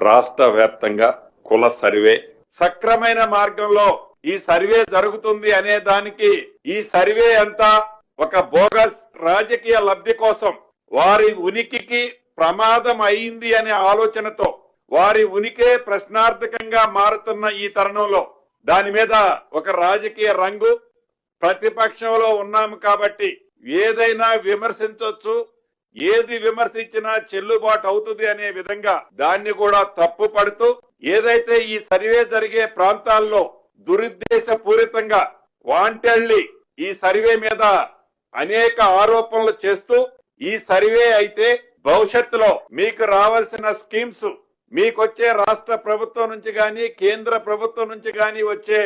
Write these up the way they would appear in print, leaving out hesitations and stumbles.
రాష్ట్ర వ్యాప్తంగా కుల సర్వే సక్రమైన మార్గంలో ఈ సర్వే జరుగుతుంది అనే దానికి ఈ సర్వే అంతా ఒక బోగస్ రాజకీయ లబ్ధి కోసం వారి ఉనికికి ప్రమాదం అయింది అనే ఆలోచనతో వారి ఉనికే ప్రశ్నార్థకంగా మారుతున్న ఈ తరుణంలో దాని మీద ఒక రాజకీయ రంగు ప్రతిపక్షంలో ఉన్నాము కాబట్టి ఏదైనా విమర్శించవచ్చు, ఏది విమర్శించినా చెల్లుబాటు అవుతుంది అనే విధంగా దాన్ని కూడా తప్పు పడుతూ ఏదైతే ఈ సర్వే జరిగే ప్రాంతాల్లో దురుద్దేశపూరితంగా వాంటెడ్లీ ఈ సర్వే మీద అనేక ఆరోపణలు చేస్తూ ఈ సర్వే అయితే భవిష్యత్తులో మీకు రావాల్సిన స్కీమ్స్ మీకొచ్చే రాష్ట్ర ప్రభుత్వం నుంచి గాని కేంద్ర ప్రభుత్వం నుంచి గాని వచ్చే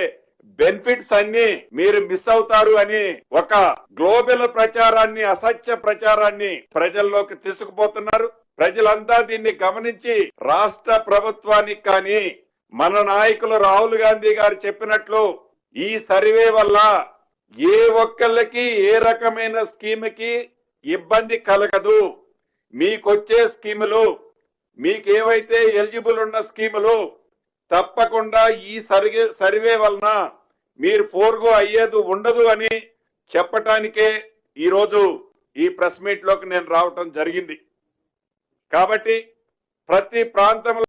బెనిఫిట్స్ అన్ని మీరు మిస్ అవుతారు అని ఒక గ్లోబల్ ప్రచారాన్ని, అసత్య ప్రచారాన్ని ప్రజల్లోకి తీసుకుపోతున్నారు. ప్రజలంతా దీన్ని గమనించి రాష్ట్ర ప్రభుత్వానికి కానీ మన నాయకులు రాహుల్ గాంధీ గారు చెప్పినట్లు ఈ సర్వే వల్ల ఏ ఒక్కళ్ళకి ఏ రకమైన స్కీమ్కి ఇబ్బంది కలగదు. మీకొచ్చే స్కీములు, మీకేవైతే ఎలిజిబుల్ ఉన్న స్కీములు తప్పకుండా ఈ సర్వే వలన మీరు ఫోర్గో అయ్యేది ఉండదు అని చెప్పటానికే ఈరోజు ఈ ప్రెస్ మీట్ లోకి నేను రావటం జరిగింది. కాబట్టి ప్రతి ప్రాంతంలో